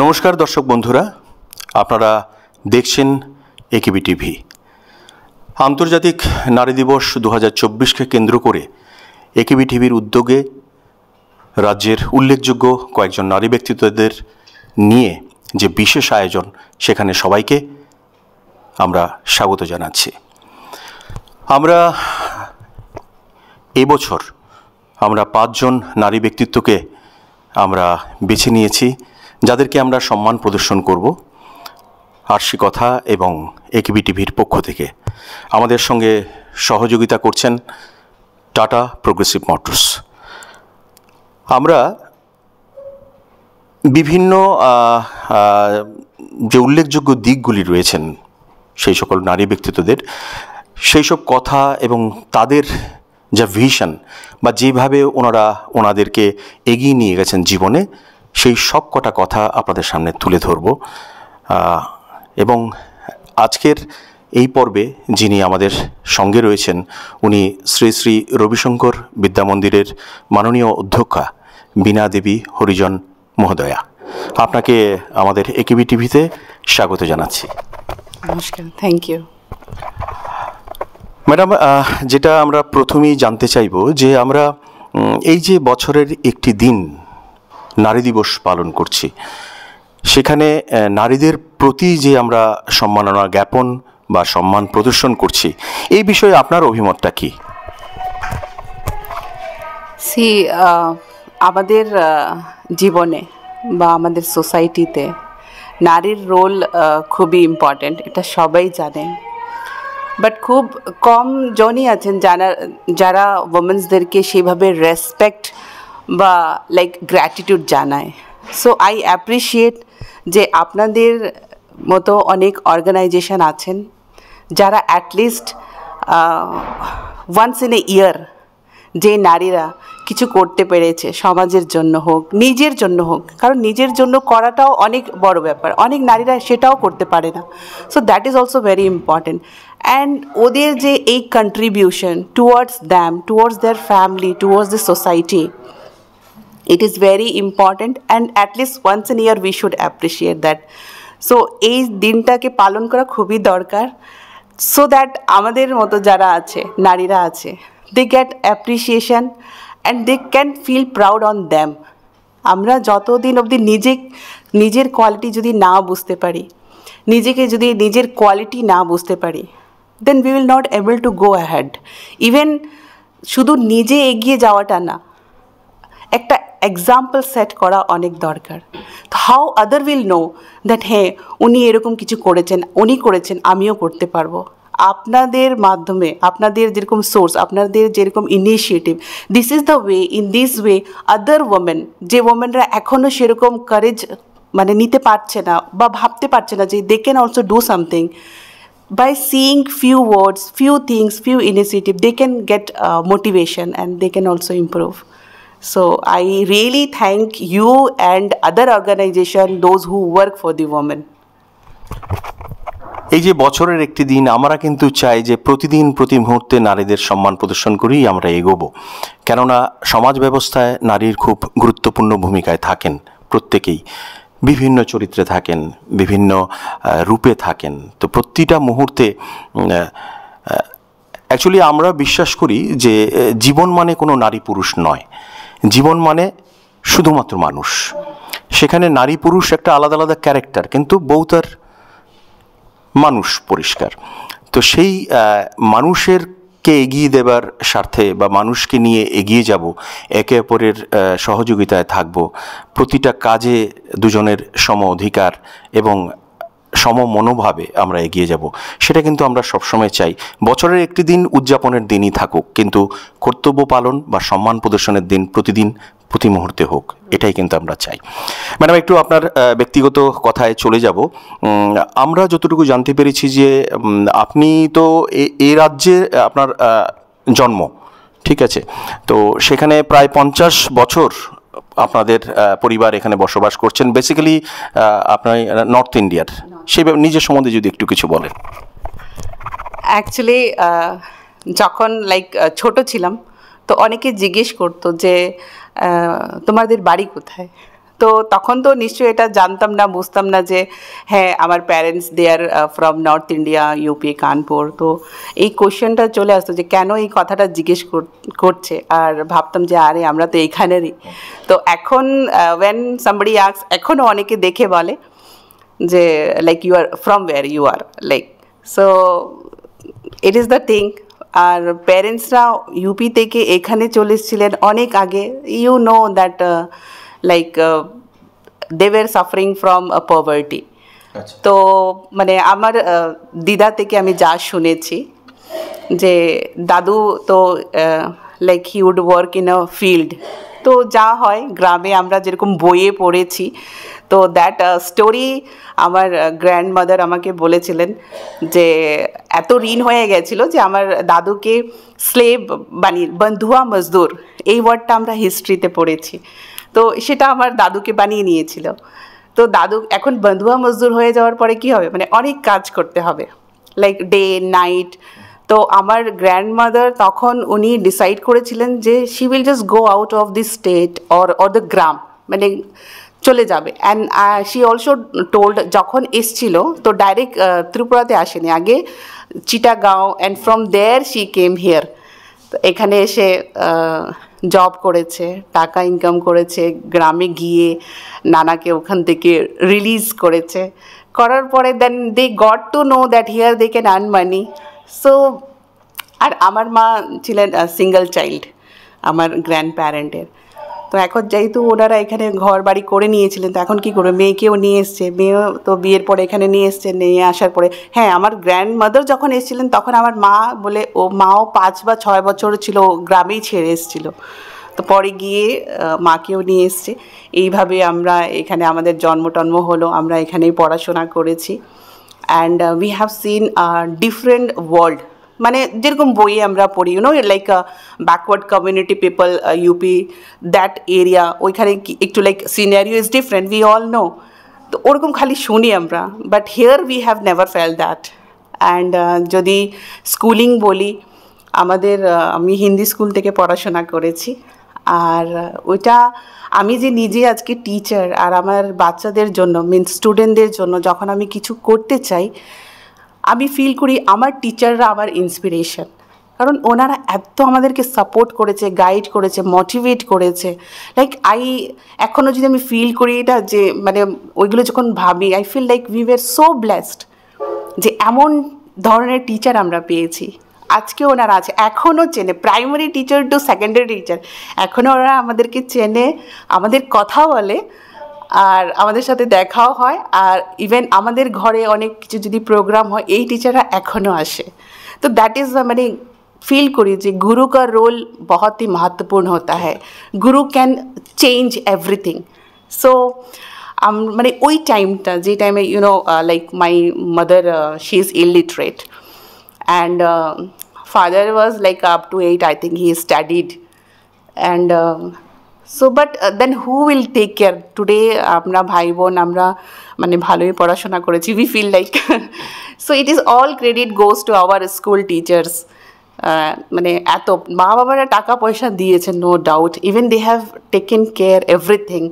নমস্কার দর্শক বন্ধুরা, আপনারা দেখছেন একেবি টিভি। আন্তর্জাতিক নারী দিবস 2024কে কেন্দ্র করে একেবি টিভির উদ্যোগে রাজ্যের উল্লেখযোগ্য কয়েকজন নারী ব্যক্তিত্বদের নিয়ে যে বিশেষ আয়োজন, সেখানে সবাইকে আমরা স্বাগত জানাচ্ছি। আমরা এবছর 5 জন নারী ব্যক্তিত্বকে আমরা বেছে নিয়েছি, যাদেরকে আমরা সম্মান প্রদর্শন করব আরশি কথা এবং একেবি টিভির পক্ষ থেকে। আমাদের সঙ্গে সহযোগিতা করছেন টাটা প্রোগ্রেসিভ মোটরস। আমরা বিভিন্ন যে উল্লেখযোগ্য দিকগুলি রয়েছেন সেই সকল নারী ব্যক্তিত্বদের, সেই সব কথা এবং তাদের যা ভিশন বা যেভাবে ওনাদেরকে এগিয়ে নিয়ে গেছেন জীবনে, সেই সব কটা কথা আপনাদের সামনে তুলে ধরব। এবং আজকের এই পর্বে যিনি আমাদের সঙ্গে রয়েছেন, উনি শ্রী শ্রী রবিশঙ্কর বিদ্যামন্দিরের মাননীয় অধ্যক্ষা বীণা দেবী হরিজন মহোদয়া। আপনাকে আমাদের একেবি টিভিতে স্বাগত জানাচ্ছি। নমস্কার, থ্যাংক ইউ। ম্যাডাম, যেটা আমরা প্রথমেই জানতে চাইব যে আমরা এই যে বছরের একটি দিন নারী দিবস পালন করছি, সেখানে নারীদের প্রতি যে আমরা সম্মাননা জ্ঞাপন বা সম্মান প্রদর্শন করছি, এই বিষয়ে আপনার অভিমতটা কি? আমাদের জীবনে বা আমাদের সোসাইটিতে নারীর রোল খুবই ইম্পর্ট্যান্ট, এটা সবাই জানে। বাট খুব কম জনই আছেন যারা ওমেন্সদেরকে সেইভাবে রেসপেক্ট বা গ্র্যাটিটিউড জানায়। সো আই অ্যাপ্রিসিয়েট যে আপনাদের মতো অনেক অর্গানাইজেশন আছেন যারা অ্যাটলিস্ট ওয়ান্স ইন এ ইয়ার যে নারীরা কিছু করতে পেরেছে, সমাজের জন্য হোক, নিজের জন্য হোক, কারণ নিজের জন্য করাটাও অনেক বড় ব্যাপার, অনেক নারীরা সেটাও করতে পারে না। So that is also very important. And ওদের যে এই contribution towards them, towards there family, towards the society, it is very important and at least once in a year we should appreciate that. So এই দিনটাকে পালন করা খুবই দরকার, so that আমাদের মতো যারা আছে, নারীরা আছে, they get appreciation and they can feel proud on them. আমরা যতদিন অবধি নিজের কোয়ালিটি যদি না বুঝতে পারি, নিজের কোয়ালিটি না বুঝতে পারি, then we will not able to go ahead. Even শুধু নিজে এগিয়ে যাওয়াটা না, একটা এক্সাম্পল সেট করা অনেক দরকার। How other will know that হ্যাঁ উনি এরকম কিছু করেছেন, আমিও করতে পারবো। আপনাদের মাধ্যমে, আপনাদের যেরকম সোর্স, আপনাদের যেরকম initiative, this is the way, in this way other women, যে ওমেনরা এখনও সেরকম কারেজ নিতে পারছে না বা ভাবতে পারছে না যে they can also do something, by seeing few words, few things, few initiative, they can get motivation and they can also improve. So I really thank you and other organization, those who work for the women. এই যে বছরের একটি দিন, আমরা কিন্তু চাই যে প্রতিদিন প্রতি মুহূর্তে নারীদের সম্মান প্রদর্শন করেই আমরা এগোবো। কেননা সমাজ ব্যবস্থায় নারীর খুব গুরুত্বপূর্ণ ভূমিকায় থাকেন, প্রত্যেকেই বিভিন্ন চরিত্রে থাকেন, বিভিন্ন রূপে থাকেন। তো প্রতিটা মুহূর্তে অ্যাকচুয়ালি আমরা বিশ্বাস করি যে জীবন মানে কোনো নারী পুরুষ নয়, জীবন মানে শুধুমাত্র মানুষ। সেখানে নারী পুরুষ একটা আলাদা আলাদা ক্যারেক্টার, কিন্তু বউতার মানুষ পরিষ্কার। তো সেই মানুষেরকে এগিয়ে দেবার স্বার্থে বা মানুষকে নিয়ে এগিয়ে যাব, একে অপরের সহযোগিতায় থাকব, প্রতিটা কাজে দুজনের সম অধিকার এবং সম মনোভাবে আমরা এগিয়ে যাব, সেটা কিন্তু আমরা সবসময় চাই। বছরের একটি দিন উদযাপনের দিনই থাকুক, কিন্তু কর্তব্য পালন বা সম্মান প্রদর্শনের দিন প্রতিদিন প্রতি মুহূর্তে হোক, এটাই কিন্তু আমরা চাই। ম্যাডাম, একটু আপনার ব্যক্তিগত কথায় চলে যাব। আমরা যতটুকু জানতে পেরেছি যে আপনি তো এই রাজ্যে আপনার জন্ম, ঠিক আছে? তো সেখানে প্রায় 50 বছর আপনাদের পরিবার এখানে বসবাস করছেন। বেসিক্যালি আপনার নর্থ ইন্ডিয়ার, সেই নিজের সম্বন্ধে যদি একটু কিছু বলেন। অ্যাকচুয়ালি যখন ছোট ছিলাম, তো অনেকে জিজ্ঞেস করতো যে তোমাদের বাড়ি কোথায়। তো তখন তো নিশ্চয়ই এটা জানতাম না, বুঝতাম না যে হ্যাঁ আমার parents they are from North India, UP, Kanpur. তো এই কোয়েশ্চেনটা চলে আসতো যে কেন এই কথাটা জিজ্ঞেস করছে, আর ভাবতাম যে আরে আমরা তো এইখানেরই। তো এখন ওয়েন সামবডি আস্কস, এখনও অনেকে দেখে বলে যে like you are from where you are, like so it is the thing. আর প্যারেন্টসরা ইউপি থেকে এখানে চলে এসেছিলেন অনেক আগে, you know that like they were suffering from poverty. তো মানে আমার দিদা থেকে আমি যা শুনেছি যে দাদু তো like he would work in a field, তো যা হয় গ্রামে আমরা যেরকম বইয়ে পড়েছি, তো দ্যাট স্টোরি আমার গ্র্যান্ডমাদার আমাকে বলেছিলেন যে এত ঋণ হয়ে গেছিলো যে আমার দাদুকে স্লেভ বানিয়ে, বন্ধুয়া মজদুর এই ওয়ার্ডটা আমরা হিস্ট্রিতে পড়েছি, তো সেটা আমার দাদুকে বানিয়ে নিয়েছিল। তো দাদু এখন বন্ধুয়া মজদুর হয়ে যাওয়ার পরে কি হবে, মানে অনেক কাজ করতে হবে লাইক ডে নাইট। তো আমার গ্র্যান্ডমাদার তখন উনি ডিসাইড করেছিলেন যে she will just go out of the state or the গ্রাম, মানে চলে যাবে। অ্যান্ড শি অলসো টোল্ড, যখন এসছিল তো ডাইরেক্ট ত্রিপুরাতে আসেনি, আগে Chittagong, and from there she came here. তো এখানে এসে জব করেছে, টাকা ইনকাম করেছে, গ্রামে গিয়ে নানাকে ওখান থেকে রিলিজ করেছে, করার পরে then they got to know that here they can earn money. So আর আমার মা ছিলেন সিঙ্গেল চাইল্ড আমার গ্র্যান্ড প্যারেন্টের। তো এখন যেহেতু ওনারা এখানে ঘর বাড়ি করে নিয়েছিলেন, তো এখন কী করবে, মেয়েকেও নিয়ে এসছে, মেয়েও তো বিয়ের পরে এখানে নিয়ে এসছে, নিয়ে আসার পরে হ্যাঁ আমার গ্র্যান্ডমাদার যখন এসেছিলেন তখন আমার মা বলে ও মাও 5 বা 6 বছর ছিল, গ্রামেই ছেড়ে এসেছিলো। তো পরে গিয়ে মাকেও নিয়ে এসছে, এইভাবে আমরা এখানে আমাদের জন্ম হলো, আমরা এখানেই পড়াশোনা করেছি। And we have seen different world, মানে যেরকম বইয়ে আমরা পড়ি you know like backward community people, UP that area, ওইখানে একটু like scenario is different, we all know. তো ওরকম খালি শুনি আমরা, but here we have never felt that. And যদি স্কুলিং বলি, আমাদের আমি হিন্দি স্কুল থেকে পড়াশোনা করেছি, আর ওইটা আমি যে নিজে আজকে টিচার, আর আমার বাচ্চাদের জন্য মিনস স্টুডেন্টদের জন্য যখন আমি কিছু করতে চাই, আমি ফিল করি আমার টিচাররা আমার ইন্সপিরেশন, কারণ ওনারা এত আমাদেরকে সাপোর্ট করেছে, গাইড করেছে, মোটিভেট করেছে। লাইক এখনও যদি আমি ফিল করি এটা, যে মানে ওইগুলো যখন ভাবি, I feel like we were so blessed যে এমন ধরনের টিচার আমরা পেয়েছি। আজকে ওনারা আছে, এখনও চেনে, primary teacher to secondary teacher, এখনও ওরা আমাদেরকে চেনে, আমাদের কথা বলে, আর আমাদের সাথে দেখাও হয়। আর ইভেন আমাদের ঘরে অনেক কিছু যদি প্রোগ্রাম হয়, এই টিচাররা এখনও আসে। তো দ্যাট ইজ মানে फील करी जे गुरु का रोल बहुत ही महत्वपूर्ण होता है, गुरु कैन चेंज एवरीथिंग। सो মানে ওই টাইমটা, যে টাইমে you know like my mother she is illiterate and father was like up to 8 I think he studied and so but then who will take care today? আমরা ভাই বোন আমরা মানে ভালোই পড়াশোনা করেছি, we feel like so it is all credit goes to our school teachers. মানে এত মা বাবারা টাকা পয়সা দিয়েছে, no doubt, even they have taken care everything,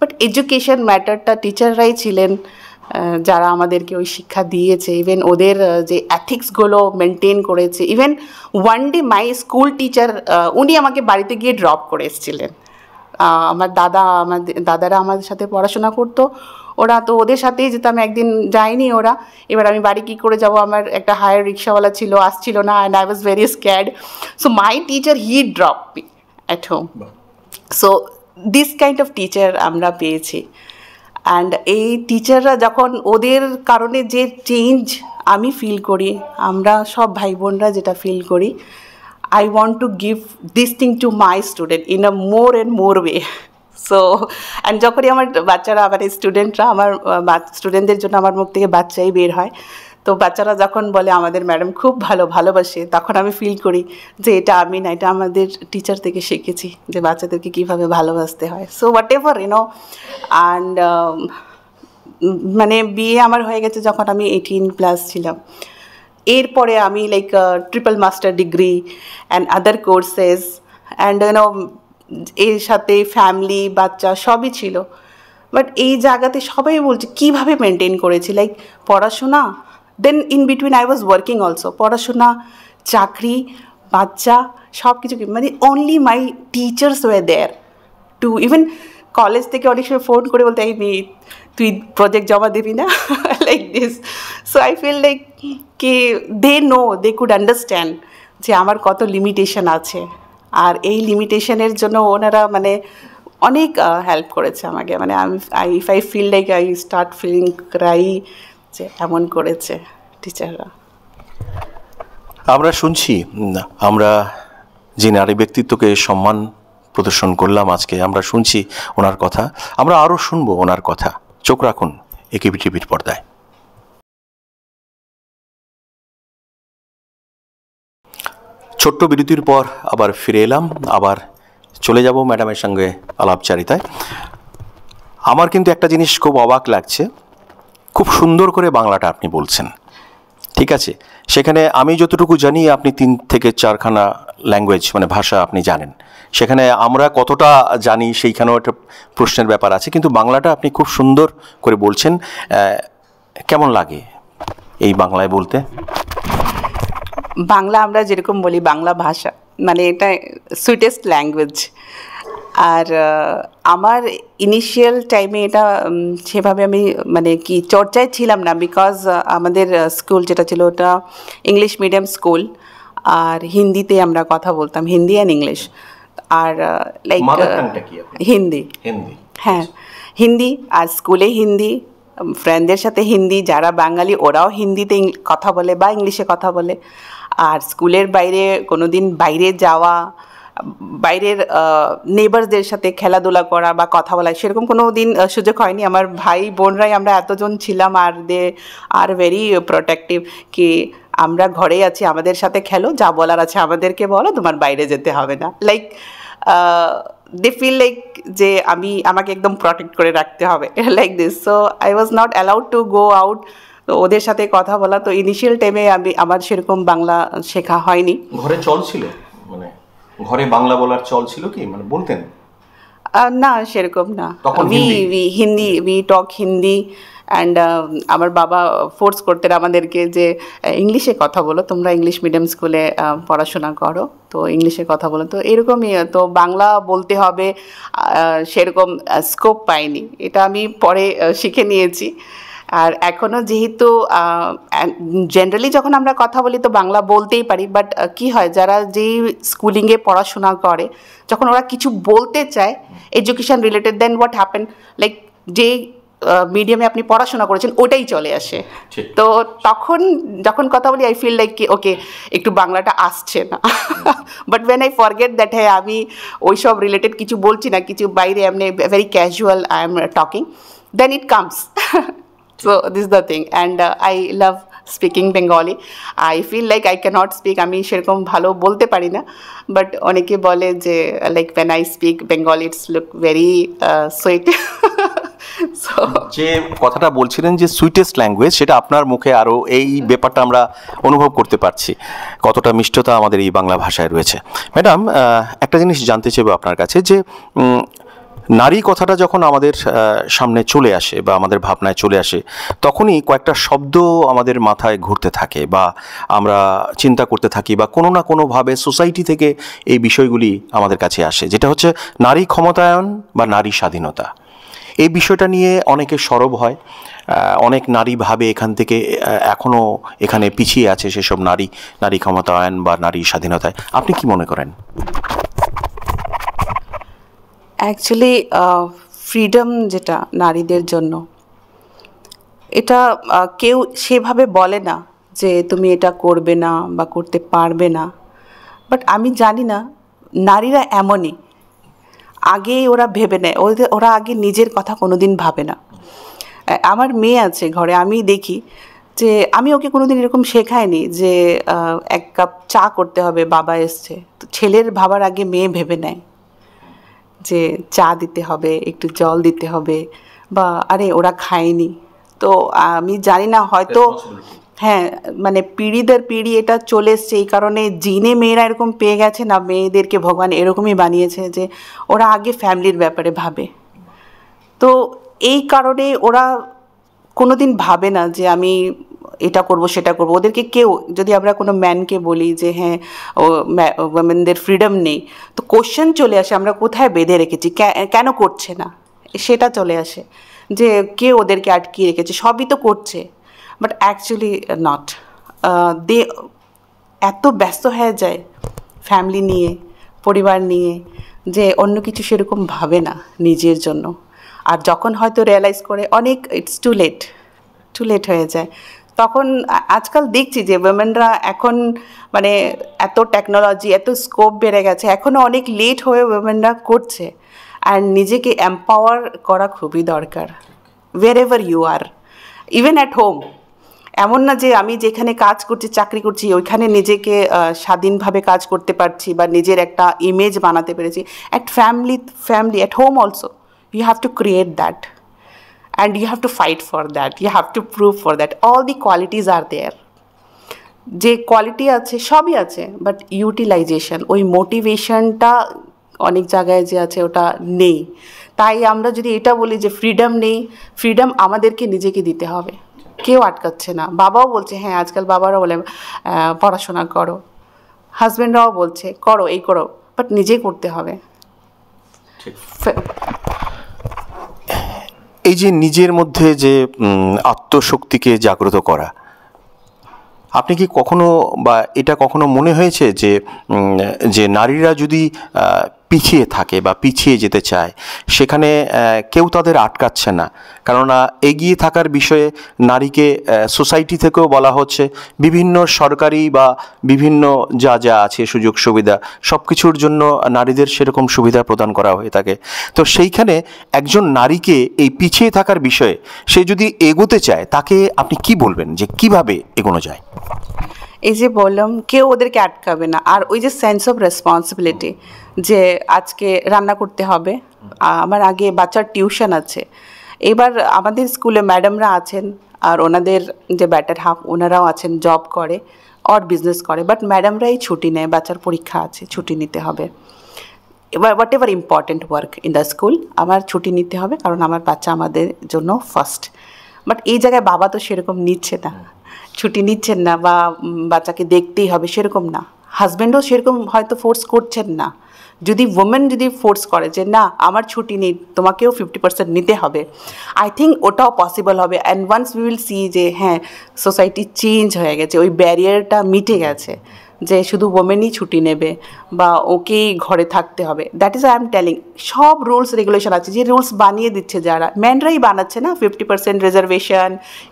but education ম্যাটারটা টিচাররাই ছিলেন যারা আমাদেরকে ওই শিক্ষা দিয়েছে। ইভেন ওদের যে অ্যাথিক্সগুলো মেনটেন করেছে। Even one day my school teacher উনি আমাকে বাড়িতে গিয়ে ড্রপ করে এসেছিলেন। আমার দাদারা আমাদের সাথে পড়াশোনা করতো, ওরা তো ওদের সাথেই যেতাম, একদিন যায়নি ওরা, এবার আমি বাড়ি কী করে যাব, আমার একটা হায়ার রিক্সাওয়ালা ছিল, আসছিল না, and I was very scared. So my teacher he drop me at home. So this kind of teacher আমরা পেয়েছি। অ্যান্ড এই টিচাররা যখন, ওদের কারণে যে চেঞ্জ আমি ফিল করি, আমরা সব ভাই বোনরা যেটা ফিল করি, I want to give this thing to my student in a more and more way. So and যখনই আমার বাচ্চারা, আমার স্টুডেন্টরা, আমার স্টুডেন্টদের জন্য আমার মুখ থেকে বাচ্চাই বের হয়, তো বাচ্চারা যখন বলে আমাদের ম্যাডাম খুব ভালোবাসে, তখন আমি ফিল করি যে এটা আমি না, এটা আমাদের টিচার থেকে শিখেছি যে বাচ্চাদেরকে কীভাবে ভালোবাসতে হয়। So whatever you know. And মানে বিয়ে আমার হয়ে গেছে যখন আমি 18+ ছিলাম। এরপরে আমি like triple master degree and other courses and you know এর সাথে ফ্যামিলি বাচ্চা সবই ছিল। বাট এই জায়গাতে সবাই বলছে কীভাবে মেনটেন করেছি, লাইক পড়াশোনা, then in between I was working also, পড়াশোনা, চাকরি, বাচ্চা, সব কিছু, মানে only my teachers were there too, even college থেকে অনেক সময় ফোন করে বলতে এই মেয়ে তুই প্রজেক্ট জমা দিবি না, like this. So I feel like কি দে কুড আন্ডারস্ট্যান্ড যে আমার কত লিমিটেশন আছে, আর এই লিমিটেশনের জন্য ওনারা মানে অনেক হেল্প করেছে আমাকে, মানে if I feel like I start feeling cry যে এমন করেছে টিচাররা। আমরা শুনছি, আমরা যে নারী ব্যক্তিত্বকে সম্মান প্রদর্শন করলাম আজকে, আমরা শুনছি ওনার কথা, আমরা আরও শুনবো ওনার কথা। চোখ রাখুন একেবি টিভির পর্দায়। ছোট্ট বিরতির পর আবার ফিরে এলাম, আবার চলে যাব ম্যাডামের সঙ্গে আলাপচারিতায়। আমার কিন্তু একটা জিনিস খুব অবাক লাগছে, খুব সুন্দর করে বাংলাটা আপনি বলছেন, ঠিক আছে, সেখানে আমি যতটুকু জানি আপনি 3 থেকে 4খানা ল্যাঙ্গুয়েজ মানে ভাষা আপনি জানেন, সেখানে আমরা কতটা জানি সেইখানেও একটা প্রশ্নের ব্যাপার আছে, কিন্তু বাংলাটা আপনি খুব সুন্দর করে বলছেন। কেমন লাগে এই বাংলায় বলতে? বাংলা আমরা যেরকম বলি বাংলা ভাষা, মানে এটা সুইটেস্ট ল্যাঙ্গুয়েজ। আর আমার ইনিশিয়াল টাইমে এটা সেভাবে আমি মানে কি চর্চায় ছিলাম না, বিকজ আমাদের স্কুল যেটা ছিল ওটা ইংলিশ মিডিয়াম স্কুল, আর হিন্দিতে আমরা কথা বলতাম, হিন্দি অ্যান্ড ইংলিশ। আর লাইক হিন্দি, হ্যাঁ হিন্দি, আর স্কুলে হিন্দি, ফ্রেন্ডদের সাথে হিন্দি, যারা বাঙালি ওরাও হিন্দিতে কথা বলে বা ইংলিশে কথা বলে। আর স্কুলের বাইরে কোনো দিন বাইরে যাওয়া, বাইরের নেবারসদের সাথে খেলাধুলা করা বা কথা বলা, সেরকম কোনো দিন সুযোগ হয়নি। আমার ভাই বোনরাই আমরা এতজন ছিলাম, আর দে আর ভেরি প্রোটেক্টিভ, কি আমরা ঘরেই আছি, আমাদের সাথে খেলো, যা বলার আছে আমাদেরকে বলো, তোমার বাইরে যেতে হবে না। লাইক দে ফিল লাইক যে আমাকে একদম প্রোটেক্ট করে রাখতে হবে, like this. So I was not allowed to go out. তো ওদের সাথে কথা বলা, তো ইনিশিয়াল টাইমে আমার সেরকম বাংলা শেখা হয়নি। ঘরে চল ছিল, মানে ঘরে বাংলা বলার চল ছিল কি, মানে বলতেন না সেরকম না, উই টক হিন্দি। অ্যান্ড আমার বাবা ফোর্স করতেন আমাদেরকে যে ইংলিশে কথা বলো, তোমরা ইংলিশ মিডিয়াম স্কুলে পড়াশোনা করো, তো ইংলিশে কথা বলো। তো এরকমই, তো বাংলা বলতে হবে সেরকম স্কোপ পাইনি, এটা আমি পরে শিখে নিয়েছি। আর এখনও যেহেতু জেনারেলি যখন আমরা কথা বলি তো বাংলা বলতেই পারি, বাট কি হয়, যারা যেই স্কুলিংয়ে পড়াশোনা করে, যখন ওরা কিছু বলতে চায় education related, then what happen, like যে মিডিয়ামে আপনি পড়াশোনা করেছেন ওটাই চলে আসে। তো তখন যখন কথা বলি আই ফিল লাইক কি ওকে একটু বাংলাটা আসছে না, but when I forget that হ্যাঁ আমি ওই সব রিলেটেড কিছু বলছি না, কিছু বাইরে এমনি very casual I am talking, then it comes. So this is the thing, and I love speaking Bengali. I feel like I cannot speak, আমি সেরকম ভালো বলতে পারি না, বাট অনেকে বলে যে like when I speak Bengali it's look very sweet. So যে কথাটা বলছিলেন যে সুইটেস্ট ল্যাঙ্গুয়েজ, সেটা আপনার মুখে আরও এই ব্যাপারটা আমরা অনুভব করতে পারছি, কতটা মিষ্টতা আমাদের এই বাংলা ভাষায় রয়েছে। ম্যাডাম, একটা জিনিস জানতে চাইবো আপনার কাছে, যে নারী কথাটা যখন আমাদের সামনে চলে আসে বা আমাদের ভাবনায় চলে আসে, তখনই কয়েকটা শব্দ আমাদের মাথায় ঘুরতে থাকে বা আমরা চিন্তা করতে থাকি, বা কোনো না কোনোভাবে সোসাইটি থেকে এই বিষয়গুলি আমাদের কাছে আসে, যেটা হচ্ছে নারী ক্ষমতায়ন বা নারী স্বাধীনতা। এই বিষয়টা নিয়ে অনেকে সরব হয়, অনেক নারী ভাবে এখান থেকে এখনও এখানে পিছিয়ে আছে সেসব নারী ক্ষমতায়ন বা নারী স্বাধীনতায়। আপনি কি মনে করেন? অ্যাকচুয়ালি ফ্রিডম যেটা নারীদের জন্য, এটা কেউ সেভাবে বলে না যে তুমি এটা করবে না বা করতে পারবে না, বাট আমি জানি না, নারীরা এমনই, আগে ওরা ভেবে নেয়, ওরা আগে নিজের কথা কোনো দিন ভাবে না। আমার মেয়ে আছে ঘরে, আমি দেখি যে আমি ওকে কোনো দিন এরকম শেখাইনি যে 1 কাপ চা করতে হবে, বাবা এসছে, তো ছেলের ভাবার আগে মেয়ে ভেবে নেয় যে চা দিতে হবে, একটু জল দিতে হবে, বা আরে ওরা খায়নি। তো আমি জানি না, হয়তো হ্যাঁ মানে পিঁড়িদের পিঁড়ি এটা চলে এসছে, এই কারণে জিনে মেয়েরা এরকম পেয়ে গেছে না, মেয়েদেরকে ভগবান এরকমই বানিয়েছে যে ওরা আগে ফ্যামিলির ব্যাপারে ভাবে। তো এই কারণে ওরা কোনো দিন ভাবে না যে আমি এটা করব সেটা করব। ওদেরকে কেউ যদি আমরা কোনো ম্যানকে বলি যে হ্যাঁ ও ওমেনদের ফ্রিডম নেই, তো কোশ্চেন চলে আসে আমরা কোথায় বেঁধে রেখেছি, কেন করছে না, সেটা চলে আসে যে কে ওদেরকে আটকিয়ে রেখেছে, সবই তো করছে। বাট অ্যাকচুয়ালি নট, দে এত ব্যস্ত হয়ে যায় ফ্যামিলি নিয়ে, পরিবার নিয়ে, যে অন্য কিছু সেরকম ভাবে না নিজের জন্য। আর যখন হয়তো রিয়েলাইজ করে অনেক ইটস টু লেট হয়ে যায়, তখন আজকাল দেখছি যে উইমেনরা এখন মানে এত টেকনোলজি, এত স্কোপ বেড়ে গেছে, এখনও অনেক লেট হয়ে উইমেনরা করছে। আর নিজেকে এম্পাওয়ার করা খুবই দরকার, wherever you are, even at home. এমন না যে আমি যেখানে কাজ করছি, চাকরি করছি, ওইখানে নিজেকে স্বাধীনভাবে কাজ করতে পারছি বা নিজের একটা ইমেজ বানাতে পেরেছি। At family at home also you have to create that and you have to fight for that, you have to prove for that. All the qualities are there, যে কোয়ালিটি আছে সবই আছে, বাট ইউটিলাইজেশন, ওই মোটিভেশনটা অনেক জায়গায় যে আছে ওটা নেই। তাই আমরা যদি এটা বলি যে ফ্রিডম নেই, ফ্রিডম আমাদেরকে নিজেকে দিতে হবে, কেউ আটকাচ্ছে না। বাবাও বলছে হ্যাঁ, আজকাল বাবারাও বলে পড়াশোনা করো, হাজব্যান্ডরাও বলছে করো, এই করো, বাট নিজেই করতে হবে। এই যে নিজের মধ্যে যে আত্মশক্তিকে জাগ্রত করা, আপনি কি কখনো বা এটা কখনো মনে হয়েছে যে নারীরা যদি পিছিয়ে থাকে বা পিছিয়ে যেতে চায়, সেখানে কেউ তাদের আটকাচ্ছে না? কেননা এগিয়ে থাকার বিষয়ে নারীকে সোসাইটি থেকেও বলা হচ্ছে, বিভিন্ন সরকারি বা বিভিন্ন যা যা আছে সুযোগ সুবিধা, সব কিছুর জন্য নারীদের সেরকম সুবিধা প্রদান করা হয়ে থাকে। তো সেইখানে একজন নারীকে এই পিছিয়ে থাকার বিষয়ে সে যদি এগোতে চায়, তাকে আপনি কি বলবেন যে কিভাবে এগোনো যায়? এই যে বললাম, কেউ ওদেরকে আটকাবে না। আর ওই যে সেন্স অফ রেসপন্সিবিলিটি, যে আজকে রান্না করতে হবে, আমার আগে বাচ্চার টিউশন আছে, এবার আমাদের স্কুলে ম্যাডামরা আছেন আর ওনাদের যে ব্যাটার হাফ ওনারাও আছেন, জব করে আর বিজনেস করে, বাট ম্যাডামরাই ছুটি নেয়, বাচ্চার পরীক্ষা আছে, ছুটি নিতে হবে। এবার what ever important work in the school, আমার ছুটি নিতে হবে, কারণ আমার বাচ্চা আমাদের জন্য ফার্স্ট। বাট এই জায়গায় বাবা তো সেরকম নিচ্ছে না, ছুটি নিচ্ছেন না, বা বাচ্চাকে দেখতেই হবে সেরকম না। হাজব্যান্ডও সেরকম হয়তো ফোর্স করছেন না। যদি ওমেন যদি ফোর্স করে যে না আমার ছুটি নেই, তোমাকেও 50% নিতে হবে, আই থিঙ্ক ওটাও পসিবল হবে। And once we will see যে হ্যাঁ সোসাইটি চেঞ্জ হয়ে গেছে, ওই ব্যারিয়ারটা মিটে গেছে যে শুধু ওমেনই ছুটি নেবে বা ওকেই ঘরে থাকতে হবে। That is I am telling, সব রুলস রেগুলেশন আছে, যে রুলস বানিয়ে দিচ্ছে যারা, ম্যানরাই বানাচ্ছে না। 50% রিজার্ভেশন,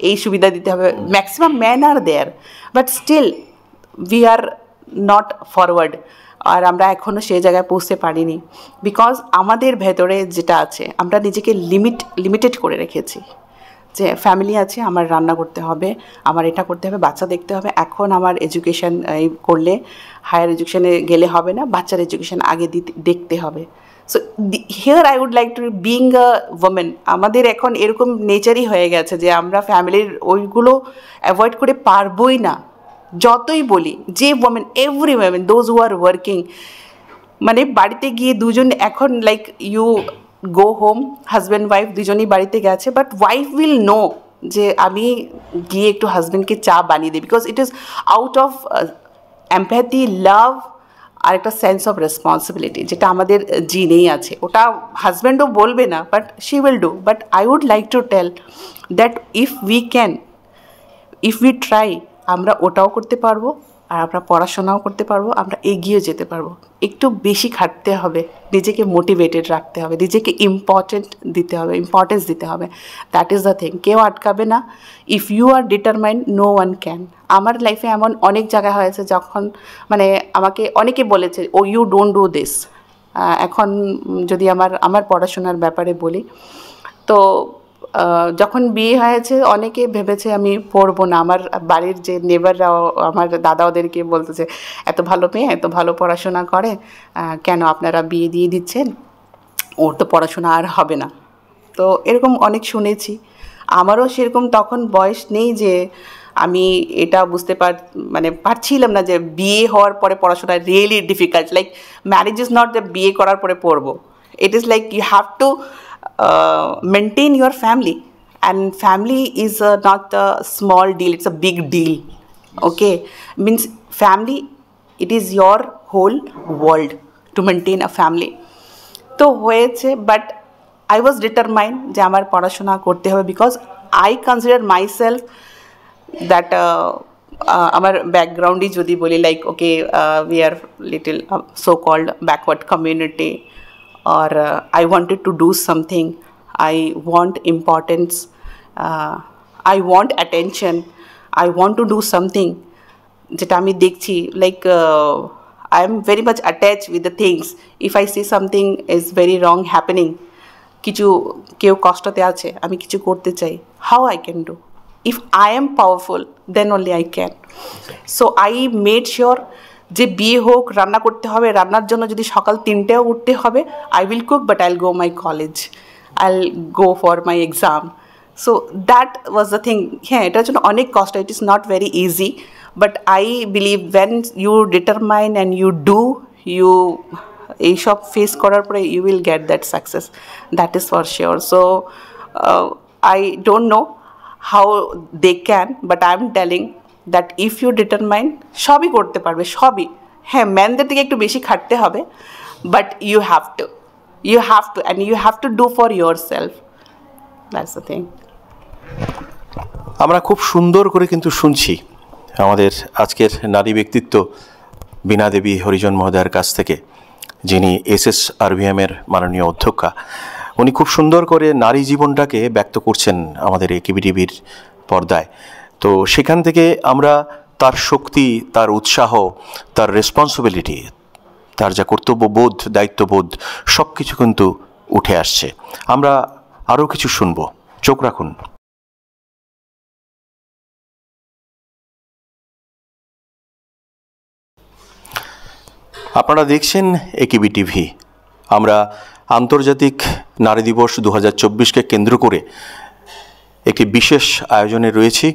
এই সুবিধা দিতে হবে, maximum man are there, but still we are not forward. আর আমরা এখনও সেই জায়গায় পৌঁছতে পারিনি, বিকজ আমাদের ভেতরে যেটা আছে আমরা নিজেকে লিমিটেড করে রেখেছি, যে ফ্যামিলি আছে, আমার রান্না করতে হবে, আমার এটা করতে হবে, বাচ্চা দেখতে হবে, এখন আমার এডুকেশন করলে হায়ার এডুকেশনে গেলে হবে না, বাচ্চার এডুকেশন আগে দেখতে হবে। So here I would like to being a woman, আমাদের এখন এরকম নেচারই হয়ে গেছে যে আমরা ফ্যামিলির ওইগুলো অ্যাভয়েড করে পারবই না, যতই বলি। যে women, every woman, those who are working, মানে বাড়িতে গিয়ে দুজন এখন like you go home, husband wife দুজনেই বাড়িতে গেছে, বাট ওয়াইফ উইল নো যে আমি গিয়ে একটু হাজব্যান্ডকে চা বানিয়ে দিই, because it is out of empathy, love, আর একটা সেন্স অফ রেসপন্সিবিলিটি যেটা আমাদের জিনেই আছে। ওটা হাজব্যান্ডও বলবে না, but she will do. But I would like to tell that if we try, আমরা ওটাও করতে পারবো, আর আমরা পড়াশোনাও করতে পারবো, আমরা এগিয়ে যেতে পারবো। একটু বেশি খাটতে হবে, নিজেকে মোটিভেটেড রাখতে হবে, নিজেকে ইম্পর্টেন্স দিতে হবে। দ্যাট ইজ দ্য থিং, কেউ আটকাবে না। If you are determined, no one can. আমার লাইফে এমন অনেক জায়গা হয়েছে যখন মানে আমাকে অনেকে বলেছে ও ইউ ডোন্ট ডু দিস। এখন যদি আমার পড়াশোনার ব্যাপারে বলি, তো যখন বিয়ে হয়েছে অনেকে ভেবেছে আমি পড়বো না। আমার বাড়ির যে নেবাররাও, আমার দাদা ওদেরকে বলতেছে এত ভালো মেয়ে, এত ভালো পড়াশোনা করে, কেন আপনারা বিয়ে দিয়ে দিচ্ছেন, ওর তো পড়াশোনা আর হবে না। তো এরকম অনেক শুনেছি। আমারও সেরকম তখন বয়স নেই যে আমি এটা বুঝতে পারছিলাম না যে বিয়ে হওয়ার পরে পড়াশোনা really difficult. Like marriage is not যে বিয়ে করার পরে পড়বো, it is like you have to maintain your family, and family is not a small deal, it's a big deal. Okay, means family, it is your whole world to maintain a family. তো হয়েছে, but I was determined যে আমার পড়াশোনা করতে হবে, because I consider myself that আমার ব্যাকগ্রাউন্ডই যদি বলি, like okay we are little so called backward community, or I wanted to do something, I want importance, I want attention, I want to do something যেটা আমি দেখছি, like I am very much attached with the things. If I see something is very wrong happening, কিছু কেউ কষ্টতে আছে, আমি কিছু করতে চাই, how I can do? If I am powerful, then only I can. So I made sure যে বিয়ে হোক, রান্না করতে হবে, রান্নার জন্য যদি সকাল 3টায় উঠতে হবে, I will cook, but I'll go my college, I'll go for my exam. So that was the thing. হ্যাঁ, এটার জন্য অনেক কষ্ট, it is not very easy, but I believe when you determine and you do, you এইসব face করার পরে you will get that success, that is for sure. So I don't know how they can, but I'm telling that if you determine, সবই করতে পারবে, সবই। হ্যাঁ, ম্যানদের থেকে একটু বেশি খাটতে হবে, but you have to, and you have to do for yourself. That's the thing. আমরা খুব সুন্দর করে কিন্তু শুনছি আমাদের আজকের নারী ব্যক্তিত্ব বীণা দেবী হরিজন মহোদয়ের কাছ থেকে, যিনি SSRVM-এর মাননীয় অধ্যক্ষা। উনি খুব সুন্দর করে নারী জীবনটাকে ব্যক্ত করছেন আমাদের AKBTVর পর্দায়। তো সেখান থেকে আমরা তার শক্তি, তার উৎসাহ, তার রেসপন্সিবিলিটি, তার যা কর্তব্যবোধ, দায়িত্ববোধ, সব কিছু কিন্তু উঠে আসছে। আমরা আরও কিছু শুনব, চোখ রাখুন। আপনারা দেখছেন AKBTV। আমরা আন্তর্জাতিক নারী দিবস 2024কে কেন্দ্র করে একটি বিশেষ আয়োজনে রয়েছি।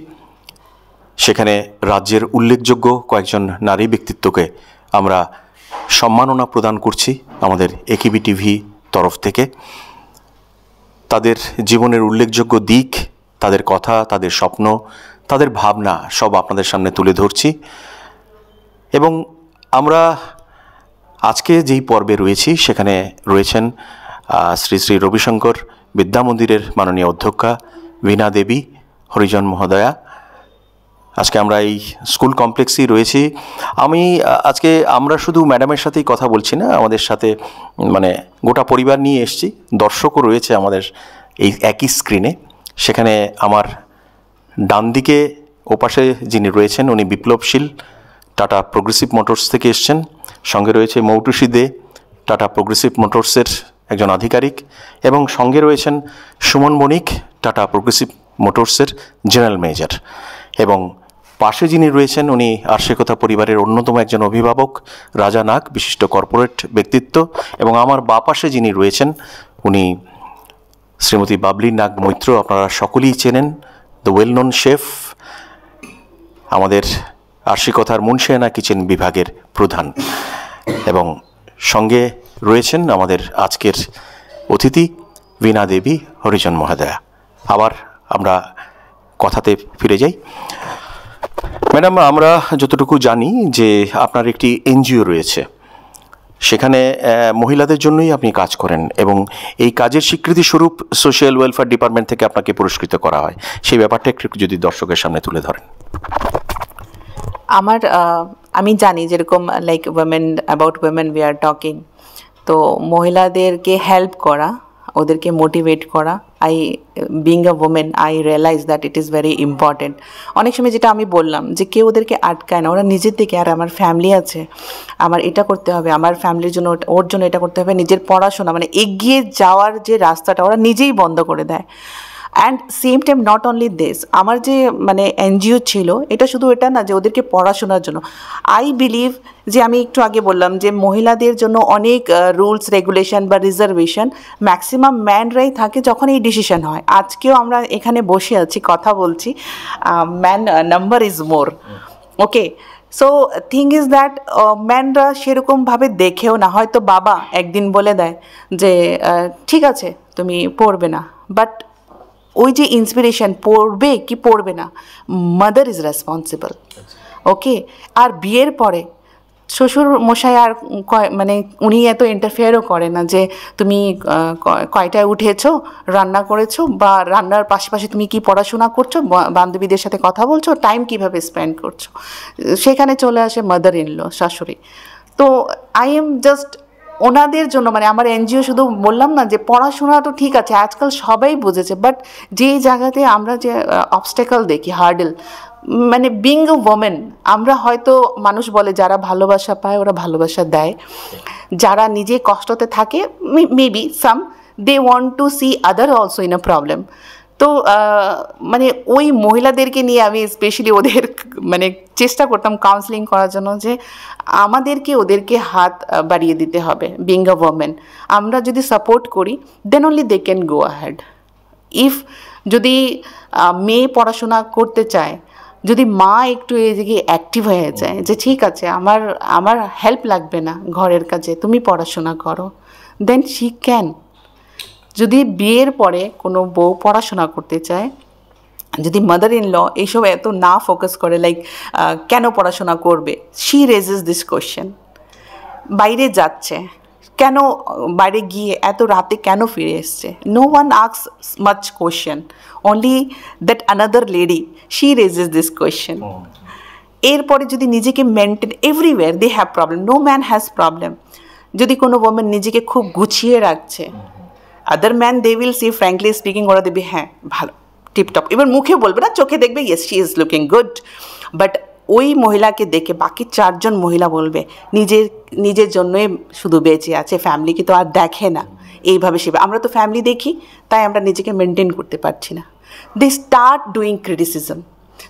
সেখানে রাজ্যের উল্লেখযোগ্য কয়েকজন নারী ব্যক্তিত্বকে আমরা সম্মাননা প্রদান করছি আমাদের AKBTV তরফ থেকে। তাদের জীবনের উল্লেখযোগ্য দিক, তাদের কথা, তাদের স্বপ্ন, তাদের ভাবনা সব আপনাদের সামনে তুলে ধরছি। এবং আমরা আজকে যেই পর্বে রয়েছি সেখানে রয়েছেন শ্রী শ্রী রবিশঙ্কর বিদ্যা মন্দিরের মাননীয় অধ্যক্ষা বীণা দেবী হরিজন মহোদয়া। আজকে আমরা এই স্কুল কমপ্লেক্সেই রয়েছি। আজকে আমরা শুধু ম্যাডামের সাথেই কথা বলছি না, আমাদের সাথে মানে গোটা পরিবার নিয়ে এসেছি, দর্শকও রয়েছে আমাদের এই একই স্ক্রিনে। সেখানে আমার ডান দিকে ওপাশে যিনি রয়েছেন উনি বিপ্লবশীল টাটা প্রোগ্রেসিভ মোটরস থেকে এসছেন। সঙ্গে রয়েছে মৌটুসী দে, টাটা প্রোগ্রেসিভ মোটরসের একজন আধিকারিক, এবং সঙ্গে রয়েছেন সুমন বণিক, টাটা প্রোগ্রেসিভ মোটরসের জেনারেল ম্যানেজার। এবং পাশে যিনি রয়েছেন উনি আরশিকতা পরিবারের অন্যতম একজন অভিভাবক, রাজা নাগ, বিশিষ্ট কর্পোরেট ব্যক্তিত্ব। এবং আমার বাঁ পাশে যিনি রয়েছেন উনি শ্রীমতী বাবলি নাগ মৈত্র, আপনারা সকলেই চেনেন, দ্য ওয়েল নোন শেফ, আমাদের আরশিকতার মুন্সিয়ানা কিচেন বিভাগের প্রধান। এবং সঙ্গে রয়েছেন আমাদের আজকের অতিথি বীণা দেবী হরিজন মহোদয়া। আবার আমরা কথাতে ফিরে যাই। ম্যাডাম, আমরা যতটুকু জানি যে আপনার একটি NGO রয়েছে, সেখানে মহিলাদের জন্যই আপনি কাজ করেন, এবং এই কাজের স্বীকৃতিস্বরূপ সোশ্যাল ওয়েলফেয়ার ডিপার্টমেন্ট থেকে আপনাকে পুরস্কৃত করা হয়। সেই ব্যাপারটা একটু যদি দর্শকের সামনে তুলে ধরেন। আমি জানি যেরকম like about women we are talking, তো মহিলাদেরকে হেল্প করা, ওদেরকে মোটিভেট করা, being a woman I realize that it is very important. অনেক সময় যেটা আমি বললাম যে কেউ ওদেরকে আটকায় না, ওরা নিজের থেকে, আর আমার ফ্যামিলি আছে, আমার এটা করতে হবে, আমার ফ্যামিলির জন্য, ওর জন্য এটা করতে হবে, নিজের পড়াশোনা মানে এগিয়ে যাওয়ার যে রাস্তাটা ওরা নিজেই বন্ধ করে দেয়। And same time not only this, আমার যে NGO ছিল, এটা শুধু এটা না যে ওদেরকে পড়াশোনার জন্য। আই বিলিভ যে আমি একটু আগে বললাম যে মহিলাদের জন্য অনেক রুলস রেগুলেশন বা রিজার্ভেশন ম্যাক্সিমাম ম্যানরাই থাকে যখন এই ডিসিশন হয়। আজকেও আমরা এখানে বসে আছি, কথা বলছি, man number is more, okay. So thing is that ম্যানরা সেরকমভাবে দেখেও না, হয়তো বাবা একদিন বলে দেয় যে ঠিক আছে তুমি পড়বে না, বাট ওই যে ইন্সপিরেশন পড়বে কি পড়বে না, মাদার ইজ রেসপন্সিবল। ওকে, আর বিয়ের পরে শ্বশুর মশাই আর মানে উনি এত ইন্টারফেয়ারও করে না যে তুমি কয়টায় উঠেছো, রান্না করেছো, বা রান্নার পাশাপাশি তুমি কি পড়াশোনা করছো, বান্ধবীদের সাথে কথা বলছো, টাইম কিভাবে স্পেন্ড করছো, সেখানে চলে আসে মাদার ইন ল, শাশুড়ি। তো আই এম জাস্ট ওনাদের জন্য, মানে আমার এনজিও শুধু বললাম না যে পড়াশোনা তো ঠিক আছে আজকাল সবাই বুঝেছে, বাট যেই জায়গাতে আমরা যে অবস্টেকল দেখি, হার্ডেল, মানে বিং এ ওমেন, আমরা হয়তো মানুষ বলে যারা ভালোবাসা পায় ওরা ভালোবাসা দেয়, যারা নিজে কষ্টতে থাকে maybe some they want to see other also in a problem. তো মানে ওই মহিলাদেরকে নিয়ে আমি স্পেশালি ওদের মানে চেষ্টা করতাম কাউন্সেলিং করার জন্য যে আমাদেরকে ওদেরকে হাত বাড়িয়ে দিতে হবে। বিং আ ওমেন, আমরা যদি সাপোর্ট করি then only they can go ahead. If যদি মেয়ে পড়াশোনা করতে চায়, যদি মা একটু এদিকে অ্যাক্টিভ হয়ে যায় যে ঠিক আছে আমার হেল্প লাগবে না ঘরের কাজে, তুমি পড়াশোনা করো, দেন শি ক্যান। যদি বিয়ের পরে কোনো বউ পড়াশোনা করতে চায়, যদি মাদার ইন ল এইসব এত না ফোকাস করে লাইক কেন পড়াশোনা করবে, শি রেজেস দিস কোয়েশ্চেন। বাইরে যাচ্ছে কেন, বাইরে গিয়ে এত রাতে কেন ফিরে এসছে, no one asks much question, only that another lady she raises this question. এরপরে যদি নিজেকে maintain, everywhere they have problem, no man has problem. যদি কোনো ওমেন নিজেকে খুব গুছিয়ে রাখছে, other man they will see, frankly speaking, ওরা দেখবে হ্যাঁ ভালো টিপটপ, এবার মুখে বলবে না, চোখে দেখবে yes she is looking good, but ওই মহিলাকে দেখে বাকি চারজন মহিলা বলবে নিজের জন্যই শুধু বেঁচে আছে, ফ্যামিলিকে তো আর দেখে না এইভাবে সেভাবে। আমরা তো ফ্যামিলি দেখি, তাই আমরা নিজেকে মেনটেন করতে পারছি না। They start doing criticism.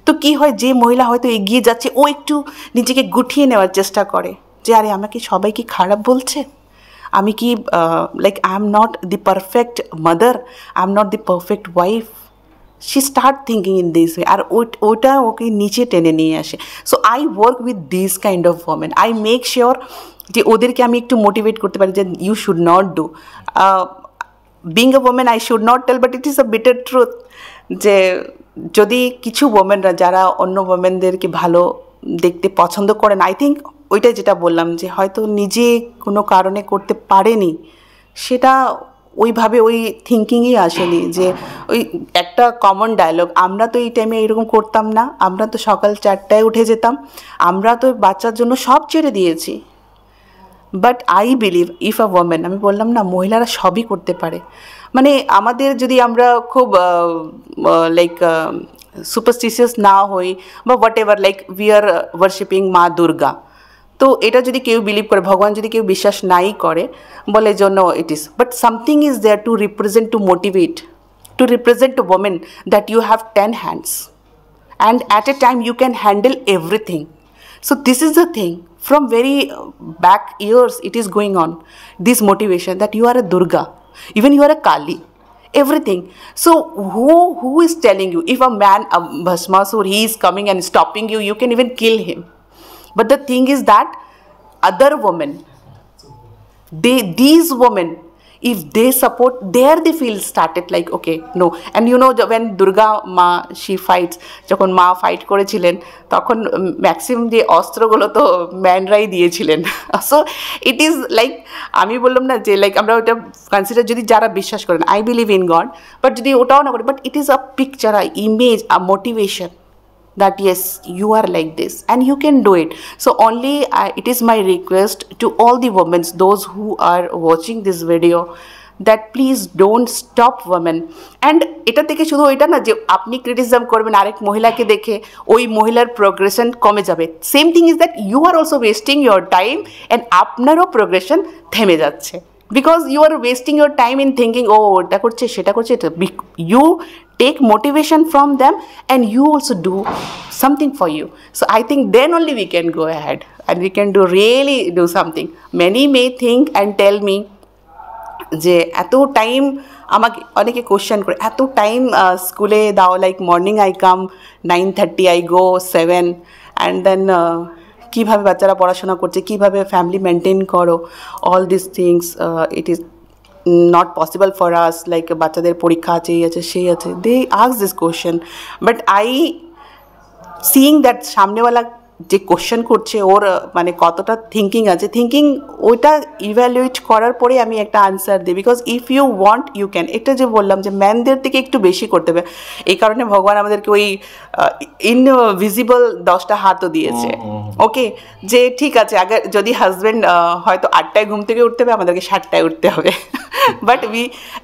তো কী হয়, যে মহিলা হয়তো এগিয়ে যাচ্ছে ও একটু নিজেকে গুটিয়ে নেওয়ার চেষ্টা করে যে আরে আমাকে সবাই কি খারাপ বলছে, আমি কি like I am not the perfect mother, I am not the perfect wife. she start thinking in this way, আর ওটা ওকে নিচে টেনে নিয়ে আসে। So I work with this kind of women, I make sure যে ওদেরকে আমি একটু মোটিভেট করতে পারি যে you should not do. Being a woman I should not tell, but it is a bitter truth যে যদি কিছু ওমেনরা যারা অন্য ওমেনদেরকে ভালো দেখতে পছন্দ করেন, আই থিঙ্ক ওইটাই যেটা বললাম যে হয়তো নিজে কোনো কারণে করতে পারেনি, সেটা ওইভাবে ওই থিঙ্কিংই আসেনি। যে ওই একটা কমন ডায়লগ, আমরা তো এই টাইমে এরকম করতাম না, আমরা তো সকাল 4টায় উঠে যেতাম, আমরা তো বাচ্চার জন্য সব ছেড়ে দিয়েছি। But I believe if a women, আমি বললাম না মহিলারা সবই করতে পারে, মানে আমাদের যদি আমরা খুব লাইক সুপারস্টিশিয়াস না হই বা what ever, like we are worshipping মা দুর্গা, তো এটা যদি কেউ বিলিভ করে, ভগবান যদি কেউ বিশ্বাস নাই করে, বলে জন্য it is, but something is there to represent, to motivate, to represent to women that you have 10 hands and at a time you can handle everything. So this is the thing, from very back years it is going on, this motivation that you are a Durga, even you are a Kali, everything. So who is telling you, if a man, a Bhasmasur, he is coming and stopping you, you can even kill him. But the thing is that other women, these women, if they support, there they feel started like okay no. And you know when Durga ma she fights, যখন মা fight করেছিলেন তখন maximum যে অস্ত্রগুলো তো ম্যানরাই দিয়েছিলেন। So it is like, আমি বললাম না যে লাইক আমরা ওটা কনসিডার, যদি যারা বিশ্বাস করেন, I believe in god, but যদি ওটাও না করে, but it is a picture, a image, a motivation that yes, you are like this and you can do it. So only it is my request to all the women, those who are watching this video, that please don't stop women. And এটা থেকে শুধু ওইটা না যে আপনি criticism করবেন আরেক মহিলাকে দেখে ওই মহিলার প্রোগ্রেশন কমে যাবে, same thing is that you are also wasting your time and আপনারও প্রোগ্রেশন থেমে যাচ্ছে, because you are wasting your time in thinking oh এটা করছে সেটা করছে। You take motivation from them and you also do something for you. So I think then only we can go ahead and we can really do something. Many may think and tell me যে এত time, আমাকে অনেকে question করে এত time স্কুলে দাও, like morning I come 9:30, I go 7 and then কীভাবে বাচ্চারা পড়াশোনা করছে, কীভাবে ফ্যামিলি মেনটেন করো, all this things it is not possible for us, like বাচ্চাদের পরীক্ষা আছে, এই আছে সেই আছে, they ask this question, but I seeing that সামনেওয়ালা যে কোশ্চেন করছে ওর মানে কতটা থিঙ্কিং আছে, থিঙ্কিং ওইটা ইভ্যালুয়েট করার পরে আমি একটা আনসার দিই, because if you want you can. এটা যে বললাম যে ম্যানদের থেকে একটু বেশি করতে হবে, এই কারণে ভগবান আমাদেরকে ওই ইনভিজিবল 10টা হাতও দিয়েছে। ওকে, যে ঠিক আছে আগে যদি হাজব্যান্ড হয়তো 8টায় ঘুম থেকে উঠতে হবে, আমাদেরকে 7টায় উঠতে হবে, বাট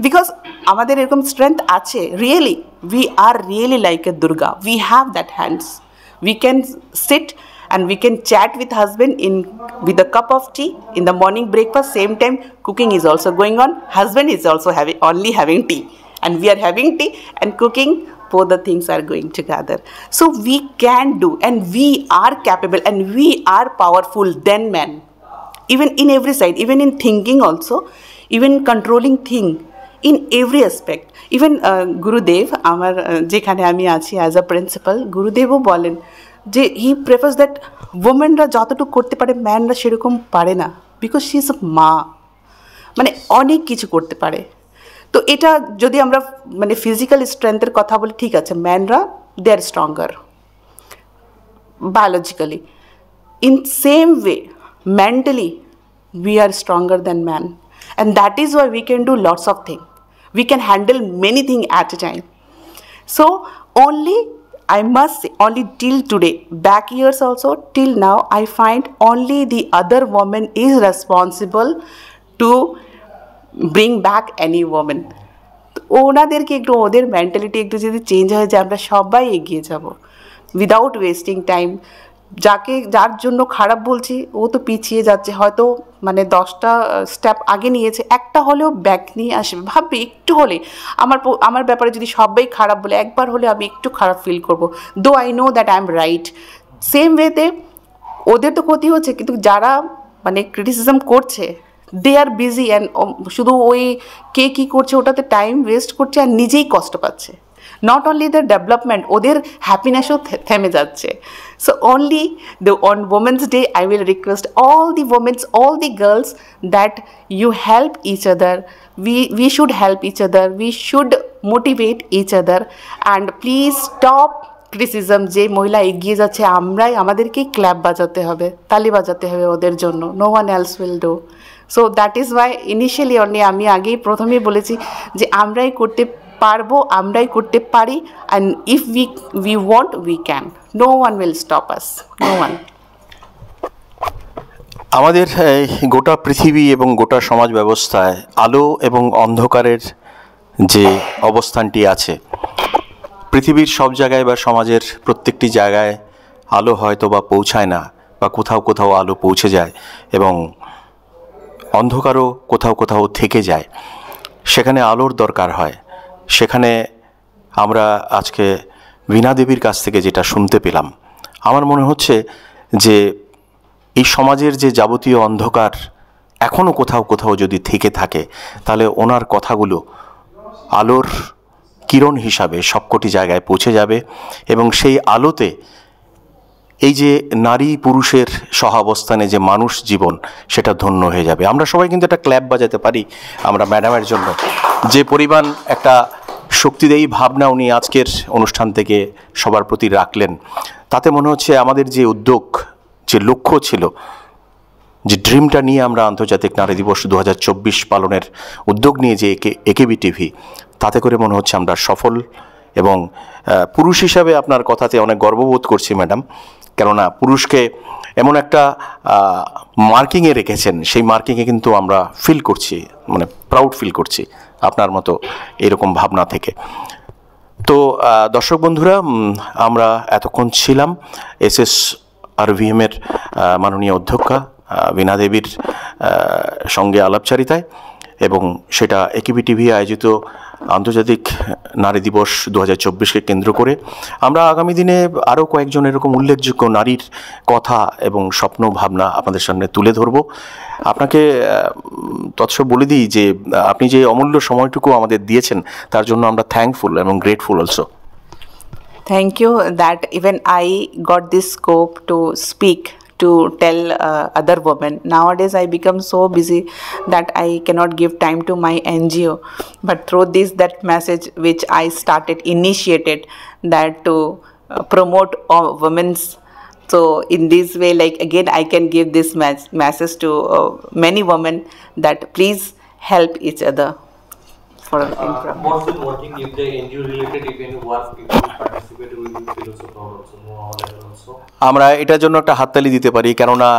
বিকজ আমাদের এরকম স্ট্রেংথ আছে, really we are really like a Durga, we have that hands, we can sit and we can chat with husband with a cup of tea in the morning breakfast, same time cooking is also going on, husband is also only having tea, and we are having tea and cooking, both the things are going together. So we can do, and we are capable, and we are powerful than men, even in every side, even in thinking also, even controlling thing in every aspect. Even গুরুদেব আমার যেখানে আমি আছি as a principal, গুরুদেবও বলেন যে হি prefers that ওমেনরা যতটুকু করতে পারে ম্যানরা সেরকম পারে না, বিকজ শি ইজ আ মা, মানে অনেক কিছু করতে পারে। তো এটা যদি আমরা মানে ফিজিক্যাল স্ট্রেংথের কথা বলি, ঠিক আছে ম্যানরা they are stronger biologically, in same way mentally we are stronger than man, and that is why we can do lots of things, we can handle many things at a time. So only I must say, only till today, back years also till now, I find only the other woman is responsible to bring back any woman. ওনাদেরকে একটু ওদের mentality একটু যদি change হয়ে যায়, আমরা সবাই এগিয়ে যাব উইদাউট ওয়েস্টিং টাইম। যার জন্য খারাপ বলছি ও তো পিছিয়ে যাচ্ছে, হয়তো মানে 10টা স্টেপ আগে নিয়েছে, একটা হলেও ব্যাক নিয়ে আসবে, ভাববে একটু হলে আমার ব্যাপারে যদি সবাই খারাপ বলে, একবার হলে আমি একটু খারাপ ফিল করবো, though I know that I am right. Same ওয়েতে ওদের তো ক্ষতি হচ্ছে, কিন্তু যারা মানে ক্রিটিসিজম করছে দে আর বিজি, অ্যান্ড শুধু ওই কে কী করছে ওটাতে টাইম ওয়েস্ট করছে আর নিজেই কষ্ট পাচ্ছে। Not only the development, ওদের হ্যাপিনেসও থেমে যাচ্ছে। So only on Women's Day, I will request all the women, all the girls, that you help each other. We should help each other. We should motivate each other, and please stop criticism. যে মহিলা এগিয়ে যাচ্ছে আমাদেরকেই clap বাজাতে হবে, তালি বাজাতে হবে ওদের জন্য, no one else will do. So that is why initially only আমি আগেই প্রথমেই বলেছি যে আমরাই করতে পারবো, আমরাই করতে পারি, and if we want we can, no one will stop us, no one. আমাদের গোটা পৃথিবী এবং গোটা সমাজ ব্যবস্থায় আলো এবং অন্ধকারের যে অবস্থানটি আছে, পৃথিবীর সব জায়গায় বা সমাজের প্রত্যেকটি জায়গায় আলো হয়তো বা পৌঁছায় না, বা কোথাও কোথাও আলো পৌঁছে যায় এবং অন্ধকারও কোথাও কোথাও থেকে যায়। সেখানে আলোর দরকার হয়। সেখানে আমরা আজকে বীণা দেবীর কাছ থেকে যেটা শুনতে পেলাম, আমার মনে হচ্ছে যে এই সমাজের যে যাবতীয় অন্ধকার এখনও কোথাও কোথাও যদি থেকে থাকে, তাহলে ওনার কথাগুলো আলোর কিরণ হিসাবে সবকটি জায়গায় পৌঁছে যাবে, এবং সেই আলোতে এই যে নারী পুরুষের সহাবস্থানে যে মানুষ জীবন, সেটা ধন্য হয়ে যাবে। আমরা সবাই কিন্তু একটা ক্ল্যাপ বাজাতে পারি আমরা ম্যাডামের জন্য, যে পরিমাণ একটা শক্তিদায়ী ভাবনা উনি আজকের অনুষ্ঠান থেকে সবার প্রতি রাখলেন। তাতে মনে হচ্ছে আমাদের যে উদ্যোগ, যে লক্ষ্য ছিল, যে ড্রিমটা নিয়ে আমরা আন্তর্জাতিক নারী দিবস 2024 পালনের উদ্যোগ নিয়ে যে একেবি টিভি, তাতে করে মনে হচ্ছে আমরা সফল। এবং পুরুষ হিসাবে আপনার কথাতে অনেক গর্ববোধ করছি ম্যাডাম, কেননা পুরুষকে এমন একটা মার্কিংয়ে রেখেছেন, সেই মার্কিংয়ে কিন্তু আমরা ফিল করছি, মানে প্রাউড ফিল করছি আপনার মতো এরকম ভাবনা থেকে। তো দর্শক বন্ধুরা, আমরা এতক্ষণ ছিলাম SSRVM-এর মাননীয় অধ্যক্ষা বীণা দেবীর সঙ্গে আলাপচারিতায়, এবং সেটা একেবি টিভি আয়োজিত আন্তর্জাতিক নারী দিবস 2024-কে কেন্দ্র করে। আমরা আগামী দিনে আরও কয়েকজন এরকম উল্লেখযোগ্য নারীর কথা এবং স্বপ্ন ভাবনা আপনাদের সামনে তুলে ধরব। আপনাকে তৎস বলে দিই যে আপনি যে অমূল্য সময়টুকু আমাদের দিয়েছেন, তার জন্য আমরা থ্যাঙ্কফুল এবং grateful also. Thank you that even I got this scope to speak to tell other women. Nowadays, I become so busy that I cannot give time to my NGO. But through this, that message which I initiated, that to promote women's. So in this way, like again, I can give this message to many women that please help each other. More than working, if the NGO related, if any work people participate, we will feel also proud also, more level also. আমরা এটার জন্য একটা হাততালি দিতে পারি, কেননা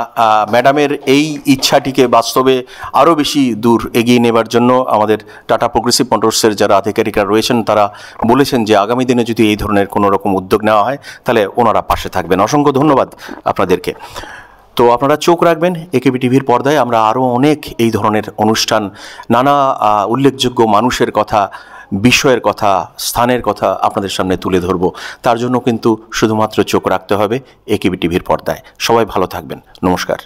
ম্যাডামের এই ইচ্ছাটিকে বাস্তবে আরও বেশি দূর এগিয়ে নেবার জন্য আমাদের টাটা প্রোগ্রেসিভ মোটরসের যারা আধিকারিকরা রয়েছেন তারা বলেছেন যে আগামী দিনে যদি এই ধরনের কোনো রকম উদ্যোগ নেওয়া হয় তাহলে ওনারা পাশে থাকবেন। অসংখ্য ধন্যবাদ আপনাদেরকে। তো আপনারা চোখ রাখবেন একেবি টিভির পর্দায়, আমরা আরও অনেক এই ধরনের অনুষ্ঠান, নানা উল্লেখযোগ্য মানুষের কথা, বিষয়ের কথা, স্থানের কথা আপনাদের সামনে তুলে ধরব। তার জন্য কিন্তু শুধুমাত্র চোখ রাখতে হবে একেবি টিভির পর্দায়। সবাই ভালো থাকবেন, নমস্কার।